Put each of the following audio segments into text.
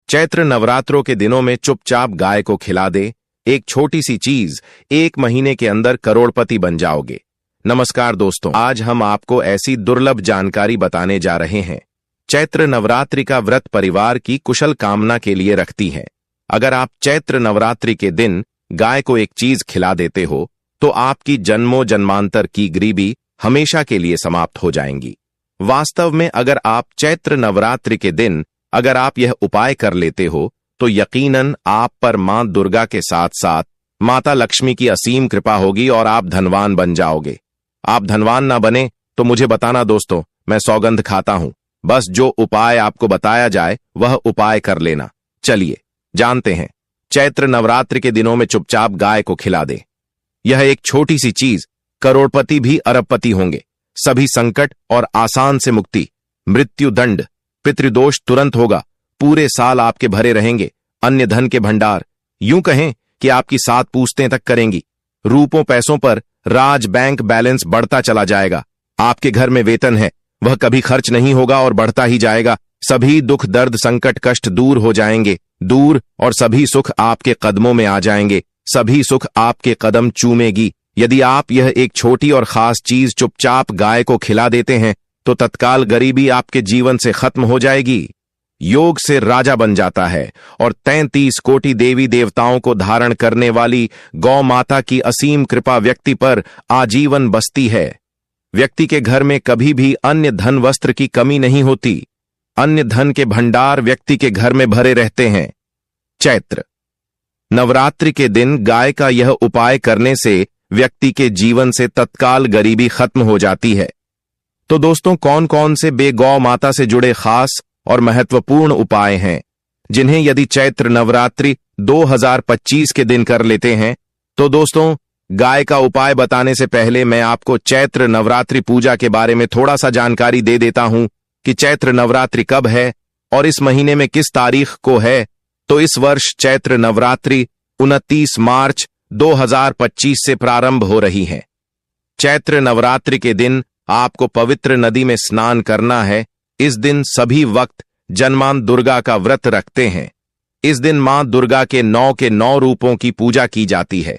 चैत्र नवरात्रों के दिनों में चुपचाप गाय को खिला दे, एक छोटी सी चीज 1 महीने के अंदर करोड़पति बन जाओगे। नमस्कार दोस्तों, आज हम आपको ऐसी दुर्लभ जानकारी बताने जा रहे हैं। चैत्र नवरात्रि का व्रत परिवार की कुशल कामना के लिए रखती है। अगर आप चैत्र नवरात्रि के दिन गाय को एक चीज खिला देते हो तो आपकी जन्मों जन्मांतर की गरीबी हमेशा के लिए समाप्त हो जाएंगी। वास्तव में अगर आप चैत्र नवरात्रि के दिन अगर आप यह उपाय कर लेते हो तो यकीनन आप पर मां दुर्गा के साथ साथ माता लक्ष्मी की असीम कृपा होगी और आप धनवान बन जाओगे। आप धनवान ना बने तो मुझे बताना दोस्तों, मैं सौगंध खाता हूं। बस जो उपाय आपको बताया जाए वह उपाय कर लेना। चलिए जानते हैं। चैत्र नवरात्रि के दिनों में चुपचाप गाय को खिला दे। यह एक छोटी सी चीज करोड़पति भी अरबपति होंगे। सभी संकट और आसान से मुक्ति, मृत्यु दंड, पितृदोष तुरंत होगा। पूरे साल आपके भरे रहेंगे अन्य धन के भंडार। यूं कहें कि आपकी 7 पूछतें तक करेंगी। रूपों पैसों पर राज बैंक बैलेंस बढ़ता चला जाएगा। आपके घर में वेतन है, वह कभी खर्च नहीं होगा और बढ़ता ही जाएगा। सभी दुख दर्द संकट कष्ट दूर हो जाएंगे, दूर, और सभी सुख आपके कदमों में आ जाएंगे। सभी सुख आपके कदम चूमेगी। यदि आप यह एक छोटी और खास चीज चुपचाप गाय को खिला देते हैं तो तत्काल गरीबी आपके जीवन से खत्म हो जाएगी। योग से राजा बन जाता है और 33 कोटि देवी देवताओं को धारण करने वाली गौ माता की असीम कृपा व्यक्ति पर आजीवन बसती है। व्यक्ति के घर में कभी भी अन्य धन वस्त्र की कमी नहीं होती। अन्य धन के भंडार व्यक्ति के घर में भरे रहते हैं। चैत्र नवरात्रि के दिन गाय का यह उपाय करने से व्यक्ति के जीवन से तत्काल गरीबी खत्म हो जाती है। तो दोस्तों, कौन कौन से गौ माता से जुड़े खास और महत्वपूर्ण उपाय हैं जिन्हें यदि चैत्र नवरात्रि 2025 के दिन कर लेते हैं तो दोस्तों, गाय का उपाय बताने से पहले मैं आपको चैत्र नवरात्रि पूजा के बारे में थोड़ा सा जानकारी दे देता हूं कि चैत्र नवरात्रि कब है और इस महीने में किस तारीख को है। तो इस वर्ष चैत्र नवरात्रि 29 मार्च 2025 से प्रारंभ हो रही है। चैत्र नवरात्रि के दिन आपको पवित्र नदी में स्नान करना है। इस दिन सभी वक्त जन्मांत दुर्गा का व्रत रखते हैं। इस दिन मां दुर्गा के 9 रूपों की पूजा की जाती है।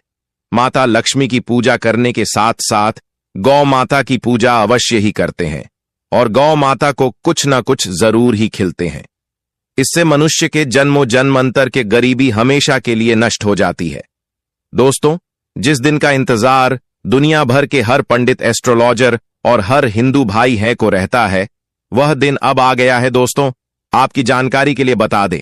माता लक्ष्मी की पूजा करने के साथ साथ गौ माता की पूजा अवश्य ही करते हैं और गौ माता को कुछ न कुछ जरूर ही खिलते हैं। इससे मनुष्य के जन्मों जन्मांतर के गरीबी हमेशा के लिए नष्ट हो जाती है। दोस्तों, जिस दिन का इंतजार दुनिया भर के हर पंडित, एस्ट्रोलॉजर और हर हिंदू भाई है को रहता है, वह दिन अब आ गया है। दोस्तों, आपकी जानकारी के लिए बता दें,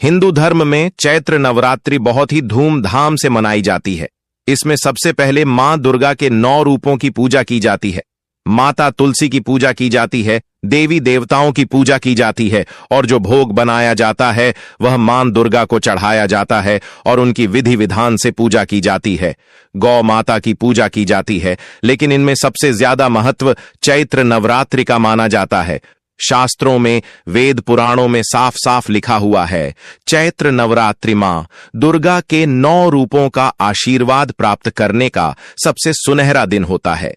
हिंदू धर्म में चैत्र नवरात्रि बहुत ही धूमधाम से मनाई जाती है। इसमें सबसे पहले मां दुर्गा के 9 रूपों की पूजा की जाती है। माता तुलसी की पूजा की जाती है, देवी देवताओं की पूजा की जाती है और जो भोग बनाया जाता है वह मां दुर्गा को चढ़ाया जाता है और उनकी विधि विधान से पूजा की जाती है। गौ माता की पूजा की जाती है, लेकिन इनमें सबसे ज्यादा महत्व चैत्र नवरात्रि का माना जाता है। शास्त्रों में, वेद पुराणों में साफ साफ लिखा हुआ है, चैत्र नवरात्रि मां दुर्गा के 9 रूपों का आशीर्वाद प्राप्त करने का सबसे सुनहरा दिन होता है।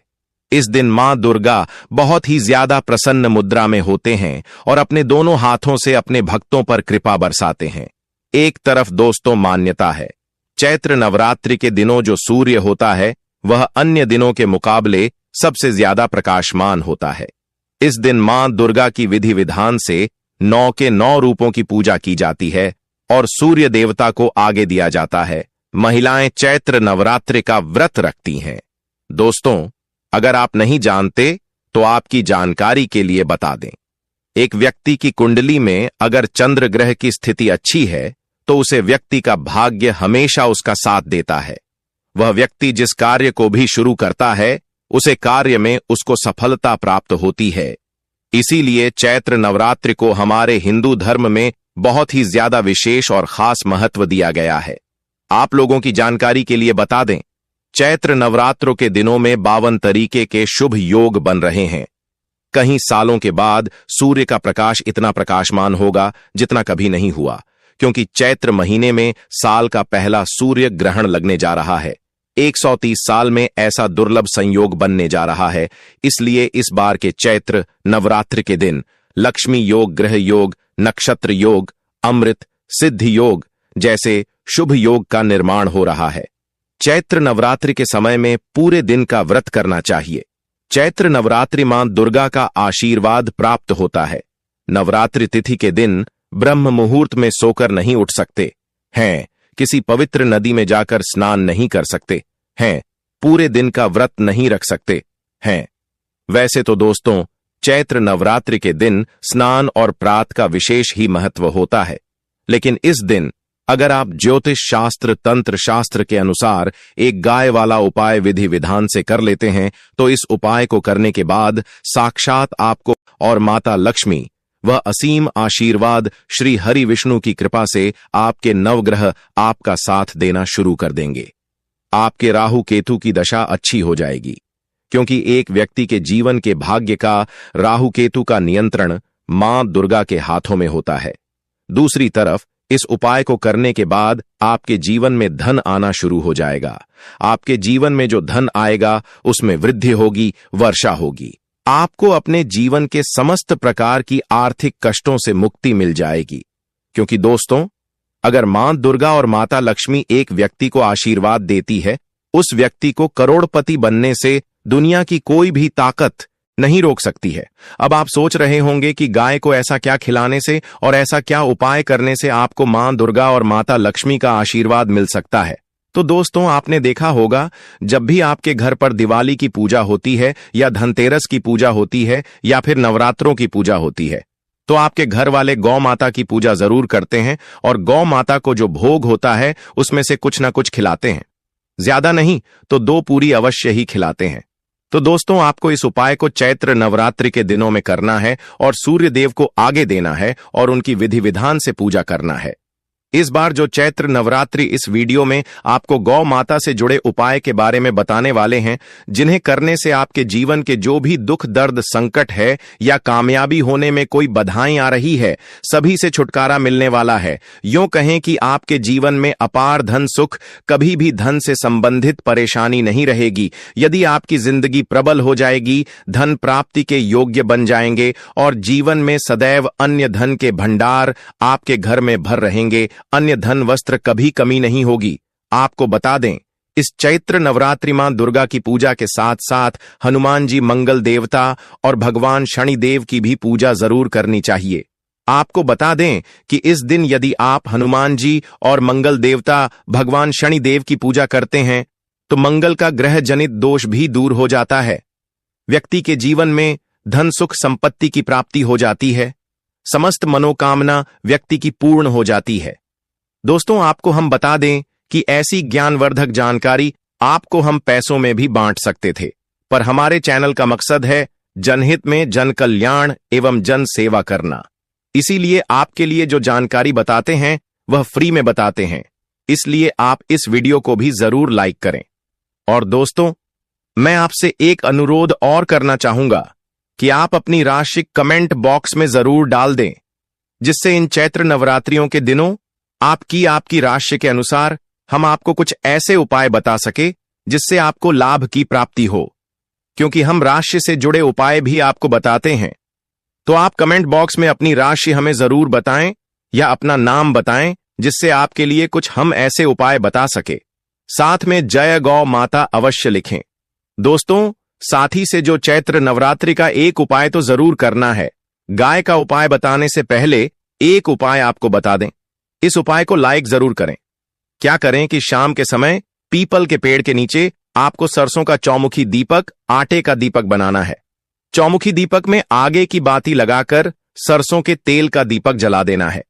इस दिन मां दुर्गा बहुत ही ज्यादा प्रसन्न मुद्रा में होते हैं और अपने दोनों हाथों से अपने भक्तों पर कृपा बरसाते हैं। एक तरफ दोस्तों मान्यता है, चैत्र नवरात्रि के दिनों जो सूर्य होता है वह अन्य दिनों के मुकाबले सबसे ज्यादा प्रकाशमान होता है। इस दिन मां दुर्गा की विधि विधान से 9 रूपों की पूजा की जाती है और सूर्य देवता को आगे दिया जाता है। महिलाएं चैत्र नवरात्रि का व्रत रखती हैं। दोस्तों, अगर आप नहीं जानते तो आपकी जानकारी के लिए बता दें, एक व्यक्ति की कुंडली में अगर चंद्र ग्रह की स्थिति अच्छी है तो उसे व्यक्ति का भाग्य हमेशा उसका साथ देता है। वह व्यक्ति जिस कार्य को भी शुरू करता है उसे कार्य में उसको सफलता प्राप्त होती है। इसीलिए चैत्र नवरात्रि को हमारे हिंदू धर्म में बहुत ही ज्यादा विशेष और खास महत्व दिया गया है। आप लोगों की जानकारी के लिए बता दें, चैत्र नवरात्रों के दिनों में 52 तरीके के शुभ योग बन रहे हैं। कई सालों के बाद सूर्य का प्रकाश इतना प्रकाशमान होगा जितना कभी नहीं हुआ, क्योंकि चैत्र महीने में साल का पहला सूर्य ग्रहण लगने जा रहा है। 130 साल में ऐसा दुर्लभ संयोग बनने जा रहा है। इसलिए इस बार के चैत्र नवरात्रि के दिन लक्ष्मी योग, ग्रह योग, नक्षत्र योग, अमृत, सिद्धि योग जैसे शुभ योग का निर्माण हो रहा है। चैत्र नवरात्रि के समय में पूरे दिन का व्रत करना चाहिए। चैत्र नवरात्रि मां दुर्गा का आशीर्वाद प्राप्त होता है। नवरात्रि तिथि के दिन ब्रह्म मुहूर्त में सोकर नहीं उठ सकते हैं, किसी पवित्र नदी में जाकर स्नान नहीं कर सकते हैं, पूरे दिन का व्रत नहीं रख सकते हैं। वैसे तो दोस्तों, चैत्र नवरात्रि के दिन स्नान और प्रात का विशेष ही महत्व होता है, लेकिन इस दिन अगर आप ज्योतिष शास्त्र तंत्र शास्त्र के अनुसार एक गाय वाला उपाय विधि विधान से कर लेते हैं तो इस उपाय को करने के बाद साक्षात आपको और माता लक्ष्मी वह असीम आशीर्वाद श्री हरि विष्णु की कृपा से आपके नवग्रह आपका साथ देना शुरू कर देंगे। आपके राहु केतु की दशा अच्छी हो जाएगी, क्योंकि एक व्यक्ति के जीवन के भाग्य का राहु केतु का नियंत्रण मां दुर्गा के हाथों में होता है। दूसरी तरफ इस उपाय को करने के बाद आपके जीवन में धन आना शुरू हो जाएगा। आपके जीवन में जो धन आएगा उसमें वृद्धि होगी, वर्षा होगी। आपको अपने जीवन के समस्त प्रकार की आर्थिक कष्टों से मुक्ति मिल जाएगी, क्योंकि दोस्तों, अगर मां दुर्गा और माता लक्ष्मी एक व्यक्ति को आशीर्वाद देती है, उस व्यक्ति को करोड़पति बनने से दुनिया की कोई भी ताकत नहीं रोक सकती है। अब आप सोच रहे होंगे कि गाय को ऐसा क्या खिलाने से और ऐसा क्या उपाय करने से आपको मां दुर्गा और माता लक्ष्मी का आशीर्वाद मिल सकता है। तो दोस्तों, आपने देखा होगा, जब भी आपके घर पर दिवाली की पूजा होती है या धनतेरस की पूजा होती है या फिर नवरात्रों की पूजा होती है, तो आपके घर वाले गौ माता की पूजा जरूर करते हैं और गौ माता को जो भोग होता है उसमें से कुछ ना कुछ खिलाते हैं। ज्यादा नहीं तो 2 पूरी अवश्य ही खिलाते हैं। तो दोस्तों, आपको इस उपाय को चैत्र नवरात्रि के दिनों में करना है और सूर्य देव को आगे देना है और उनकी विधि विधान से पूजा करना है। इस बार जो चैत्र नवरात्रि इस वीडियो में आपको गौ माता से जुड़े उपाय के बारे में बताने वाले हैं, जिन्हें करने से आपके जीवन के जो भी दुख दर्द संकट है या कामयाबी होने में कोई बाधाएं आ रही है, सभी से छुटकारा मिलने वाला है। यूं कहें कि आपके जीवन में अपार धन सुख, कभी भी धन से संबंधित परेशानी नहीं रहेगी। यदि आपकी जिंदगी प्रबल हो जाएगी, धन प्राप्ति के योग्य बन जाएंगे और जीवन में सदैव अन्य धन के भंडार आपके घर में भर रहेंगे। अन्य धन वस्त्र कभी कमी नहीं होगी। आपको बता दें, इस चैत्र नवरात्रि मां दुर्गा की पूजा के साथ साथ हनुमान जी मंगल देवता और भगवान शनिदेव की भी पूजा जरूर करनी चाहिए। आपको बता दें कि इस दिन यदि आप हनुमान जी और मंगल देवता भगवान शनिदेव की पूजा करते हैं तो मंगल का ग्रह जनित दोष भी दूर हो जाता है। व्यक्ति के जीवन में धन सुख संपत्ति की प्राप्ति हो जाती है। समस्त मनोकामना व्यक्ति की पूर्ण हो जाती है। दोस्तों, आपको हम बता दें कि ऐसी ज्ञानवर्धक जानकारी आपको हम पैसों में भी बांट सकते थे, पर हमारे चैनल का मकसद है जनहित में जन कल्याण एवं जन सेवा करना। इसीलिए आपके लिए जो जानकारी बताते हैं वह फ्री में बताते हैं। इसलिए आप इस वीडियो को भी जरूर लाइक करें। और दोस्तों, मैं आपसे एक अनुरोध और करना चाहूंगा कि आप अपनी राशि कमेंट बॉक्स में जरूर डाल दें, जिससे इन चैत्र नवरात्रियों के दिनों आपकी राशि के अनुसार हम आपको कुछ ऐसे उपाय बता सके जिससे आपको लाभ की प्राप्ति हो। क्योंकि हम राशि से जुड़े उपाय भी आपको बताते हैं, तो आप कमेंट बॉक्स में अपनी राशि हमें जरूर बताएं या अपना नाम बताएं, जिससे आपके लिए कुछ हम ऐसे उपाय बता सके। साथ में जय गौ माता अवश्य लिखें। दोस्तों, साथी से जो चैत्र नवरात्रि का एक उपाय तो जरूर करना है। गाय का उपाय बताने से पहले एक उपाय आपको बता दें। इस उपाय को लाइक जरूर करें। क्या करें कि शाम के समय पीपल के पेड़ के नीचे आपको सरसों का चौमुखी दीपक, आटे का दीपक बनाना है। चौमुखी दीपक में आगे की बाती लगाकर सरसों के तेल का दीपक जला देना है।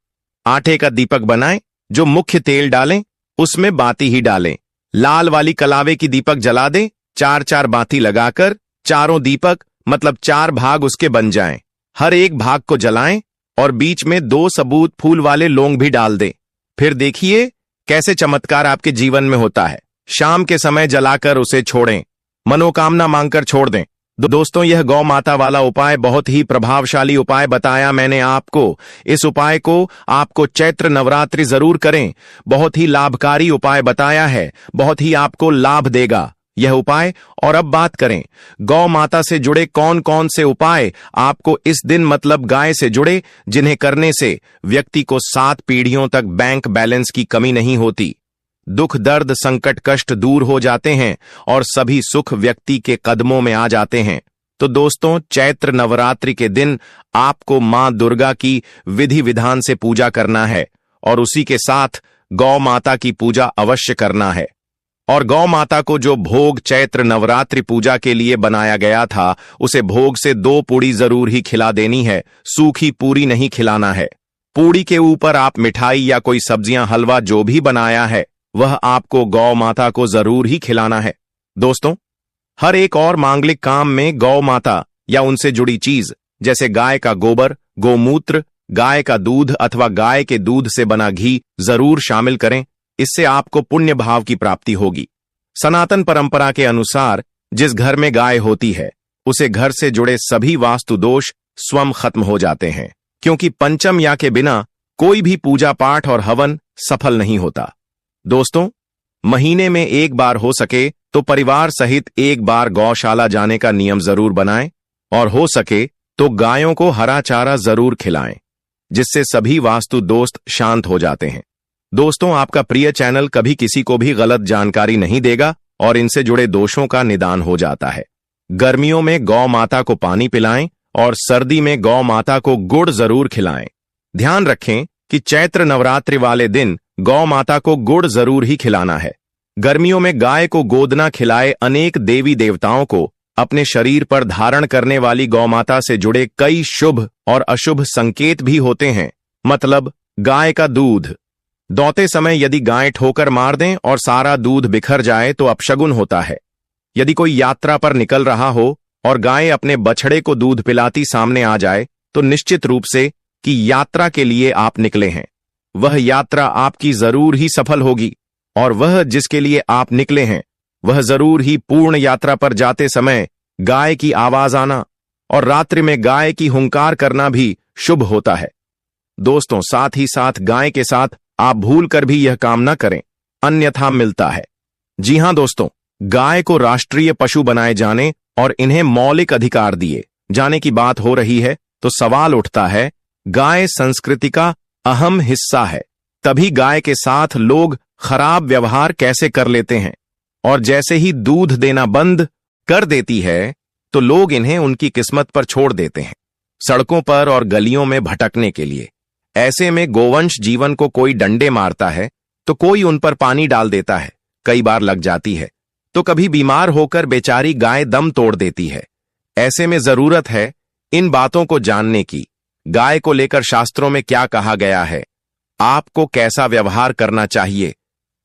आटे का दीपक बनाएं, जो मुख्य तेल डालें उसमें बाती ही डालें। लाल वाली कलावे की दीपक जला दें। 4-4 बाती लगाकर चारों दीपक मतलब 4 भाग उसके बन जाएं। हर एक भाग को जलाएं और बीच में 2 सबूत फूल वाले लौंग भी डाल दें। फिर देखिए कैसे चमत्कार आपके जीवन में होता है। शाम के समय जलाकर उसे छोड़ें, मनोकामना मांगकर छोड़ दें। दोस्तों, यह गौ माता वाला उपाय बहुत ही प्रभावशाली उपाय बताया मैंने आपको। इस उपाय को आपको चैत्र नवरात्रि जरूर करें। बहुत ही लाभकारी उपाय बताया है, बहुत ही आपको लाभ देगा। यह उपाय। और अब बात करें गौ माता से जुड़े कौन कौन से उपाय आपको इस दिन मतलब गाय से जुड़े, जिन्हें करने से व्यक्ति को 7 पीढ़ियों तक बैंक बैलेंस की कमी नहीं होती, दुख दर्द संकट कष्ट दूर हो जाते हैं और सभी सुख व्यक्ति के कदमों में आ जाते हैं। तो दोस्तों, चैत्र नवरात्रि के दिन आपको मां दुर्गा की विधि विधान से पूजा करना है और उसी के साथ गौ माता की पूजा अवश्य करना है। और गौ माता को जो भोग चैत्र नवरात्रि पूजा के लिए बनाया गया था, उसे भोग से 2 पूड़ी जरूर ही खिला देनी है, सूखी पूरी नहीं खिलाना है। पूड़ी के ऊपर आप मिठाई या कोई सब्जियां हलवा जो भी बनाया है वह आपको गौ माता को जरूर ही खिलाना है। दोस्तों, हर एक और मांगलिक काम में गौ माता या उनसे जुड़ी चीज जैसे गाय का गोबर, गोमूत्र, गाय का दूध अथवा गाय के दूध से बना घी जरूर शामिल करें। इससे आपको पुण्य भाव की प्राप्ति होगी। सनातन परंपरा के अनुसार जिस घर में गाय होती है उसे घर से जुड़े सभी वास्तु दोष स्वयं खत्म हो जाते हैं, क्योंकि पंचम या के बिना कोई भी पूजा पाठ और हवन सफल नहीं होता। दोस्तों, महीने में एक बार हो सके तो परिवार सहित एक बार गौशाला जाने का नियम जरूर बनाएं और हो सके तो गायों को हरा चारा जरूर खिलाएं, जिससे सभी वास्तु दोस्त शांत हो जाते हैं। दोस्तों, आपका प्रिय चैनल कभी किसी को भी गलत जानकारी नहीं देगा और इनसे जुड़े दोषों का निदान हो जाता है। गर्मियों में गौ माता को पानी पिलाएं और सर्दी में गौ माता को गुड़ जरूर खिलाएं। ध्यान रखें कि चैत्र नवरात्रि वाले दिन गौ माता को गुड़ जरूर ही खिलाना है। गर्मियों में गाय को गोदना खिलाए। अनेक देवी देवताओं को अपने शरीर पर धारण करने वाली गौ माता से जुड़े कई शुभ और अशुभ संकेत भी होते हैं। मतलब गाय का दूध दौते समय यदि गाय ठोकर मार दें और सारा दूध बिखर जाए तो अपशगुन होता है। यदि कोई यात्रा पर निकल रहा हो और गाय अपने बछड़े को दूध पिलाती सामने आ जाए तो निश्चित रूप से कि यात्रा के लिए आप निकले हैं, वह यात्रा आपकी जरूर ही सफल होगी और वह जिसके लिए आप निकले हैं वह जरूर ही पूर्ण यात्रा पर जाते समय गाय की आवाज आना और रात्रि में गाय की हुंकार करना भी शुभ होता है। दोस्तों, साथ ही साथ गाय के साथ आप भूल कर भी यह काम न करें, अन्यथा मिलता है। जी हां दोस्तों, गाय को राष्ट्रीय पशु बनाए जाने और इन्हें मौलिक अधिकार दिए जाने की बात हो रही है तो सवाल उठता है, गाय संस्कृति का अहम हिस्सा है, तभी गाय के साथ लोग खराब व्यवहार कैसे कर लेते हैं और जैसे ही दूध देना बंद कर देती है तो लोग इन्हें उनकी किस्मत पर छोड़ देते हैं, सड़कों पर और गलियों में भटकने के लिए। ऐसे में गोवंश जीवन को कोई डंडे मारता है तो कोई उन पर पानी डाल देता है, कई बार लग जाती है तो कभी बीमार होकर बेचारी गाय दम तोड़ देती है। ऐसे में जरूरत है इन बातों को जानने की। गाय को लेकर शास्त्रों में क्या कहा गया है, आपको कैसा व्यवहार करना चाहिए।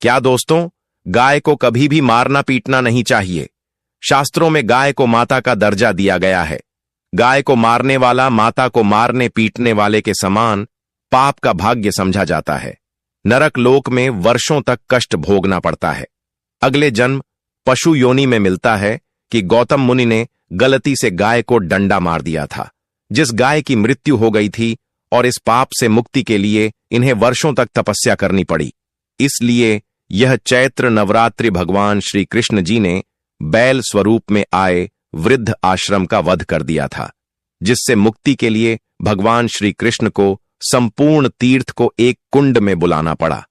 क्या दोस्तों, गाय को कभी भी मारना पीटना नहीं चाहिए। शास्त्रों में गाय को माता का दर्जा दिया गया है। गाय को मारने वाला माता को मारने पीटने वाले के समान पाप का भाग्य समझा जाता है। नरक लोक में वर्षों तक कष्ट भोगना पड़ता है। अगले जन्म पशु योनि में मिलता है कि गौतम मुनि ने गलती से गाय को डंडा मार दिया था, जिस गाय की मृत्यु हो गई थी, और इस पाप से मुक्ति के लिए इन्हें वर्षों तक तपस्या करनी पड़ी। इसलिए यह चैत्र नवरात्रि भगवान श्री कृष्ण जी ने बैल स्वरूप में आए वृद्ध आश्रम का वध कर दिया था, जिससे मुक्ति के लिए भगवान श्री कृष्ण को संपूर्ण तीर्थ को एक कुंड में बुलाना पड़ा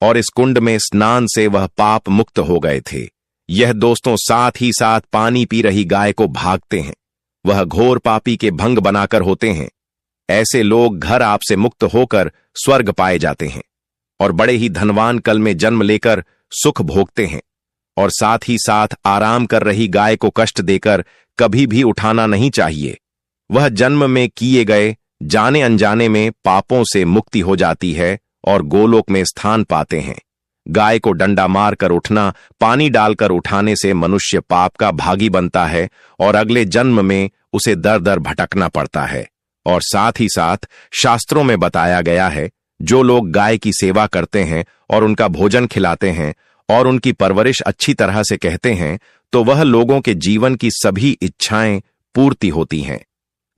और इस कुंड में स्नान से वह पाप मुक्त हो गए थे। यह दोस्तों साथ ही साथ पानी पी रही गाय को भागते हैं, वह घोर पापी के भंग बनाकर होते हैं। ऐसे लोग घर आपसे मुक्त होकर स्वर्ग पाए जाते हैं और बड़े ही धनवान कल में जन्म लेकर सुख भोगते हैं। और साथ ही साथ आराम कर रही गाय को कष्ट देकर कभी भी उठाना नहीं चाहिए। वह जन्म में किए गए जाने अनजाने में पापों से मुक्ति हो जाती है और गोलोक में स्थान पाते हैं। गाय को डंडा मारकर उठना, पानी डालकर उठाने से मनुष्य पाप का भागी बनता है और अगले जन्म में उसे दर दर भटकना पड़ता है। और साथ ही साथ शास्त्रों में बताया गया है, जो लोग गाय की सेवा करते हैं और उनका भोजन खिलाते हैं और उनकी परवरिश अच्छी तरह से कहते हैं, तो वह लोगों के जीवन की सभी इच्छाएं पूर्ति होती हैं।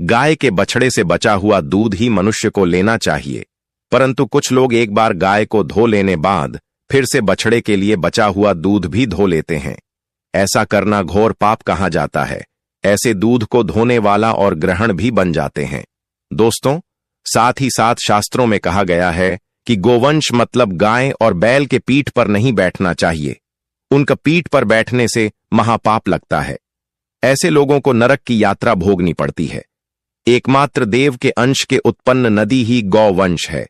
गाय के बछड़े से बचा हुआ दूध ही मनुष्य को लेना चाहिए, परंतु कुछ लोग एक बार गाय को धो लेने बाद फिर से बछड़े के लिए बचा हुआ दूध भी धो लेते हैं। ऐसा करना घोर पाप कहा जाता है। ऐसे दूध को धोने वाला और ग्रहण भी बन जाते हैं। दोस्तों, साथ ही साथ शास्त्रों में कहा गया है कि गोवंश मतलब गाय और बैल के पीठ पर नहीं बैठना चाहिए। उनका पीठ पर बैठने से महापाप लगता है। ऐसे लोगों को नरक की यात्रा भोगनी पड़ती है। एकमात्र देव के अंश के उत्पन्न नदी ही गौवंश है,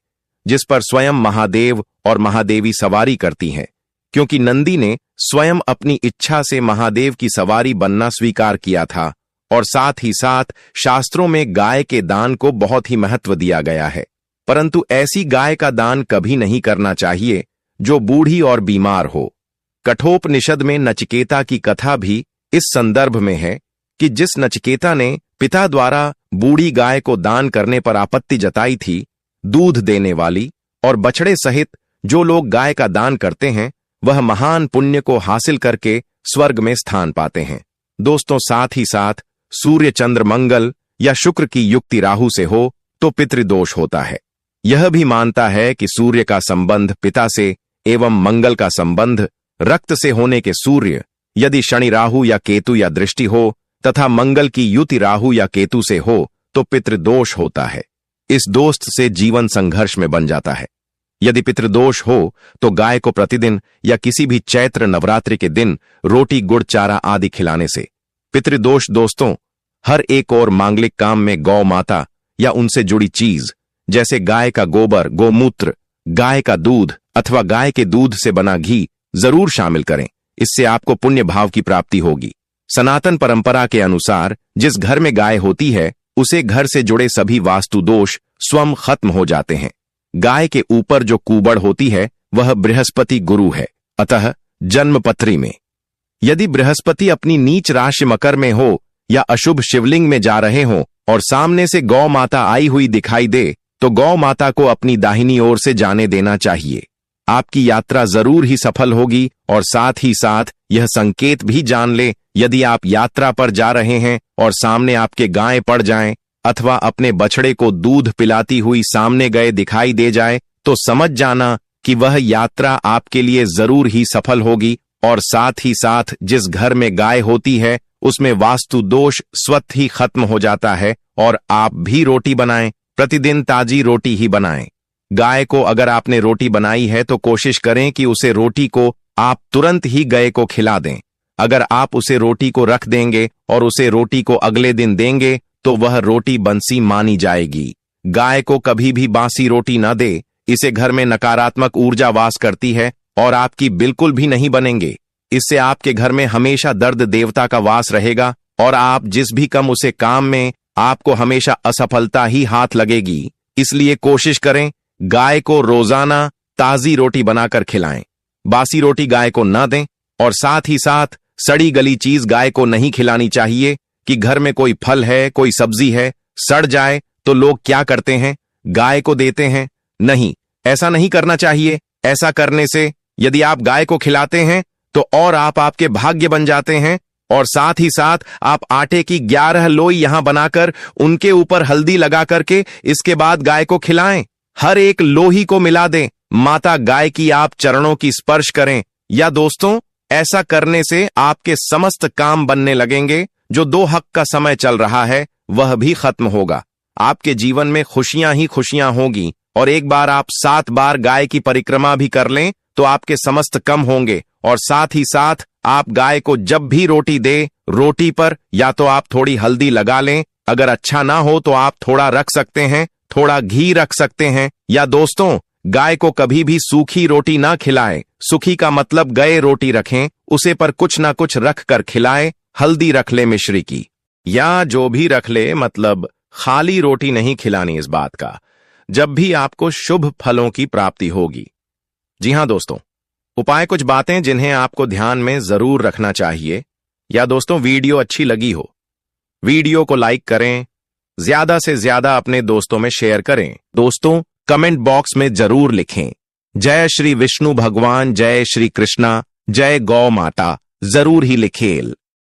जिस पर स्वयं महादेव और महादेवी सवारी करती हैं, क्योंकि नंदी ने स्वयं अपनी इच्छा से महादेव की सवारी बनना स्वीकार किया था। और साथ ही साथ शास्त्रों में गाय के दान को बहुत ही महत्व दिया गया है। परंतु ऐसी गाय का दान कभी नहीं करना चाहिए जो बूढ़ी और बीमार हो। कठोपनिषद में नचिकेता की कथा भी इस संदर्भ में है कि जिस नचिकेता ने पिता द्वारा बूढ़ी गाय को दान करने पर आपत्ति जताई थी, दूध देने वाली और बछड़े सहित जो लोग गाय का दान करते हैं वह महान पुण्य को हासिल करके स्वर्ग में स्थान पाते हैं। दोस्तों, साथ ही साथ सूर्य चंद्र मंगल या शुक्र की युक्ति राहु से हो तो पितृदोष होता है। यह भी मानता है कि सूर्य का संबंध पिता से एवं मंगल का संबंध रक्त से होने के सूर्य, यदि शनि राहु या केतु या दृष्टि हो तथा मंगल की युति राहु या केतु से हो तो पितृदोष होता है। इस दोस्त से जीवन संघर्ष में बन जाता है। यदि पितृदोष हो तो गाय को प्रतिदिन या किसी भी चैत्र नवरात्रि के दिन रोटी गुड़ चारा आदि खिलाने से पितृदोष दोस्तों, हर एक और मांगलिक काम में गौ माता या उनसे जुड़ी चीज जैसे गाय का गोबर, गोमूत्र, गाय का दूध अथवा गाय के दूध से बना घी जरूर शामिल करें। इससे आपको पुण्य भाव की प्राप्ति होगी। सनातन परंपरा के अनुसार जिस घर में गाय होती है उसे घर से जुड़े सभी वास्तु दोष स्वयं खत्म हो जाते हैं। गाय के ऊपर जो कुबड़ होती है वह बृहस्पति गुरु है। अतः जन्मपत्री में यदि बृहस्पति अपनी नीच राशि मकर में हो या अशुभ शिवलिंग में जा रहे हो और सामने से गौ माता आई हुई दिखाई दे तो गौ माता को अपनी दाहिनी ओर से जाने देना चाहिए। आपकी यात्रा जरूर ही सफल होगी। और साथ ही साथ यह संकेत भी जान ले, यदि आप यात्रा पर जा रहे हैं और सामने आपके गाय पड़ जाएं अथवा अपने बछड़े को दूध पिलाती हुई सामने गए दिखाई दे जाए तो समझ जाना कि वह यात्रा आपके लिए जरूर ही सफल होगी। और साथ ही साथ जिस घर में गाय होती है उसमें वास्तु दोष स्वतः ही खत्म हो जाता है। और आप भी रोटी बनाएं, प्रतिदिन ताजी रोटी ही बनाएं। गाय को अगर आपने रोटी बनाई है तो कोशिश करें कि उसे रोटी को आप तुरंत ही गाय को खिला दें। अगर आप उसे रोटी को रख देंगे और उसे रोटी को अगले दिन देंगे तो वह रोटी बंसी मानी जाएगी। गाय को कभी भी बासी रोटी न दे, इसे घर में नकारात्मक ऊर्जा वास करती है और आपकी बिल्कुल भी नहीं बनेंगे। इससे आपके घर में हमेशा दर्द देवता का वास रहेगा और आप जिस भी कम उसे काम में आपको हमेशा असफलता ही हाथ लगेगी। इसलिए कोशिश करें गाय को रोजाना ताजी रोटी बनाकर खिलाएं। बासी रोटी गाय को न दें और साथ ही साथ सड़ी गली चीज गाय को नहीं खिलानी चाहिए कि घर में कोई फल है, कोई सब्जी है, सड़ जाए तो लोग क्या करते हैं, गाय को देते हैं। नहीं, ऐसा नहीं करना चाहिए। ऐसा करने से यदि आप गाय को खिलाते हैं तो और आप आपके भाग्य बन जाते हैं। और साथ ही साथ आप आटे की 11 लोई यहां बनाकर उनके ऊपर हल्दी लगा करके इसके बाद गाय को खिलाएं। हर एक लोही को मिला दें, माता गाय की आप चरणों की स्पर्श करें। या दोस्तों, ऐसा करने से आपके समस्त काम बनने लगेंगे। जो 2 हक का समय चल रहा है वह भी खत्म होगा। आपके जीवन में खुशियां ही खुशियां होगी। और एक बार आप 7 बार गाय की परिक्रमा भी कर लें तो आपके समस्त कम होंगे। और साथ ही साथ आप गाय को जब भी रोटी दे, रोटी पर या तो आप थोड़ी हल्दी लगा लें, अगर अच्छा ना हो तो आप थोड़ा रख सकते हैं, थोड़ा घी रख सकते हैं। या दोस्तों, गाय को कभी भी सूखी रोटी ना खिलाएं। सूखी का मतलब गए रोटी रखें, उसे पर कुछ ना कुछ रख कर खिलाएं। हल्दी रख ले मिश्री की या जो भी रख ले, मतलब खाली रोटी नहीं खिलानी। इस बात का जब भी आपको शुभ फलों की प्राप्ति होगी। जी हां दोस्तों, उपाय कुछ बातें जिन्हें आपको ध्यान में जरूर रखना चाहिए। या दोस्तों, वीडियो अच्छी लगी हो, वीडियो को लाइक करें, ज्यादा से ज्यादा अपने दोस्तों में शेयर करें। दोस्तों, कमेंट बॉक्स में जरूर लिखें जय श्री विष्णु भगवान, जय श्री कृष्णा, जय गौ माता, जरूर ही लिखें।